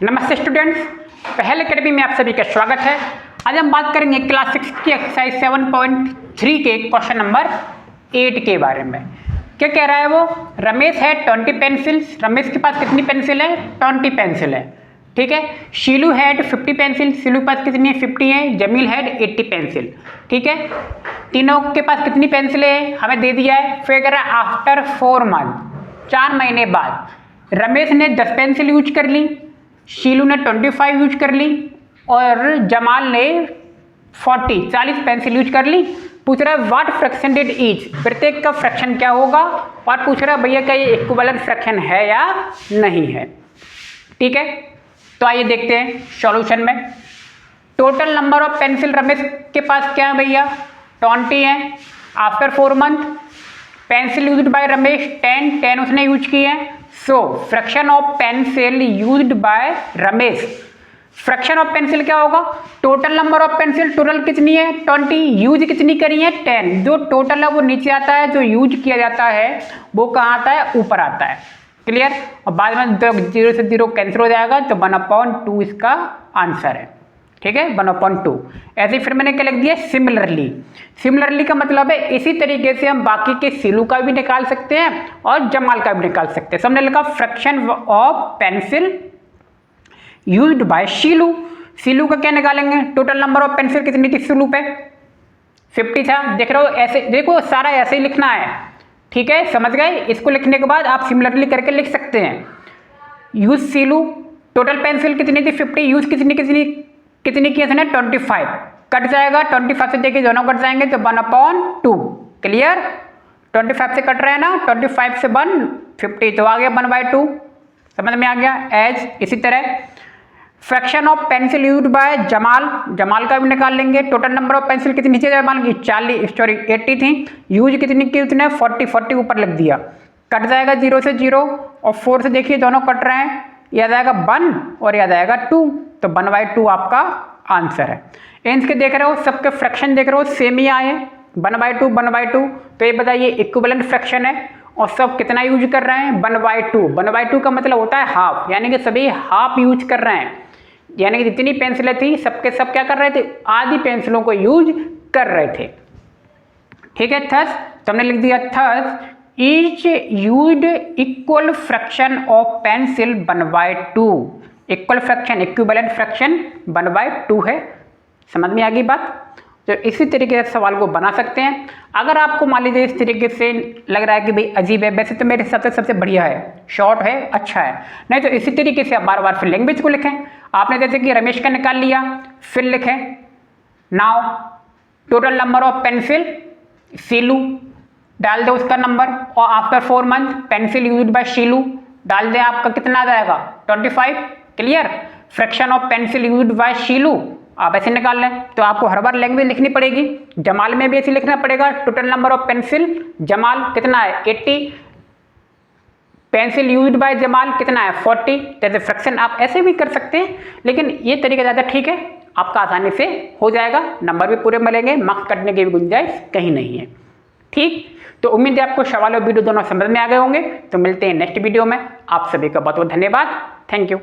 नमस्ते स्टूडेंट्स, पहल एकेडमी में आप सभी का स्वागत है। आज हम बात करेंगे क्लास 6 की एक्सरसाइज 7.3 के क्वेश्चन नंबर 8 के बारे में। क्या कह रहा है वो? रमेश है 20 पेंसिल्स। रमेश के पास कितनी पेंसिल है? 20 पेंसिल है, ठीक है। शीलू हैड 50 पेंसिल। शीलू के पास कितनी है? 50 है। जमील हैड 80 पेंसिल, ठीक है। तीनों के पास कितनी पेंसिल है हमें दे दिया है। फिर कह रहा है आफ्टर 4 मंथ, 4 महीने बाद रमेश ने 10 पेंसिल यूज कर ली, शीलू ने 25 यूज कर ली और जमाल ने 40 पेंसिल यूज कर ली। पूछ रहा है व्हाट फ्रैक्शन डिड ईच, प्रत्येक का फ्रैक्शन क्या होगा, और पूछ रहा है भैया क्या ये इक्विवेलेंट फ्रैक्शन है या नहीं है, ठीक है। तो आइए देखते हैं सॉल्यूशन में। Total number of pencil Ramesh के पास क्या है भैया? 20 है। After 4 month pencil used by Ramesh 10 उसने यूज की है। So fraction of pencil used by Ramesh, fraction of pencil क्या होगा? Total number of pencil, total कितनी है? 20, यूज कितनी करी है? 10। जो टोटल है वो नीचे आता है, जो यूज किया जाता है वो कहाँ आता है? ऊपर आता है, क्लियर। और बाद में 0 से 0 कैंसिल हो जाएगा, तो 1/2 इसका आंसर है, ठीक है, 1/2। ऐसे ही फिर मैंने क्या लिख दिया? सिमिलरली। सिमिलरली का मतलब है इसी तरीके से हम बाकी के शीलू का भी निकाल सकते हैं और जमाल का भी निकाल सकते हैं। सबने लिखा fraction of pencil used by Shilu. Shilu का क्या निकालेंगे? टोटल नंबर ऑफ पेंसिल कितनी थी शीलू पे? 50 था। देख रहे हो, ऐसे देखो सारा ऐसे ही लिखना है, ठीक है, समझ गए। इसको लिखने के बाद आप सिमिलरली करके लिख सकते हैं। यूज शीलू, टोटल पेंसिल कितनी थी? 50। यूज कितनी की इसने? 25। कट जाएगा, 25 से देखिए दोनों कट जाएंगे, तो 1/2, क्लियर। 25 से कट रहे हैं ना, 25 से 1 50, तो आ गया 1/2, समझ में आ गया। एज इसी तरह fraction of pencil used bye Jamal, Jamal का भी निकाल लेंगे। टोटल नंबर ऑफ पेंसिल कितनी नीचे जमाल की? 80 थी। यूज कितनी की उसने? 40 ऊपर लिख दिया। कट जाएगा 0 से 0, और 4 से देखिए दोनों कट रहे हैं, याद आएगा 1 और याद आएगा 2, तो 1/2 आपका आंसर है। एंस के देख रहे हो, सबके फ्रैक्शन देख रहे हो सेम ही आए, 1/2 1/2। तो ये बताइए इक्विवेलेंट फ्रैक्शन है, और सब कितना यूज कर रहे हैं? 1/2। 1/2 का मतलब होता है हाफ, यानी कि सभी हाफ यूज कर रहे हैं, यानी कि जितनी पेंसिलें थी सबके सब क्या कर रहे थे? आधी पेंसिलों को यूज कर रहे थे, ठीक है। थस तो हमने लिख दिया thus each used equal fraction of pencil 1/2। Equal fraction, equivalent fraction 1/2 है। समझ में आ गई बात? तो इसी तरीके से सवाल को बना सकते हैं। अगर आपको मान लीजिए इस तरीके से लग रहा है कि भाई अजीब है, वैसे तो मेरे हिसाब से सबसे बढ़िया है, शॉर्ट है, अच्छा है, नहीं तो इसी तरीके से आप बार बार फिर लैंग्वेज को लिखें। आपने जैसे कि रमेश का निकाल लिया, फिर लिखें now total number of pencil Shilu, डाल दे उसका नंबर, और after 4 month pencil used by Shilu डाल दे, आपका कितना आ जाएगा? 25, clear. Fraction of pencil used by Shilu आप ऐसे निकाल लें, तो आपको हर बार लैंग्वेज लिखनी पड़ेगी। जमाल में भी ऐसे लिखना पड़ेगा, total number of pencil Jamal कितना है? 80, पेंसिल यूज्ड बाय जमाल कितना है? 40। जैसे फ्रैक्शन आप ऐसे भी कर सकते हैं, लेकिन ये तरीका ज़्यादा ठीक है, आपका आसानी से हो जाएगा, नंबर भी पूरे मिलेंगे, मार्क्स कटने की भी गुंजाइश कहीं नहीं है, ठीक। तो उम्मीद है आपको सवाल और वीडियो दोनों समझ में आ गए होंगे। तो मिलते हैं नेक्स्ट वीडियो में। आप सभी का बहुत बहुत धन्यवाद, थैंक यू।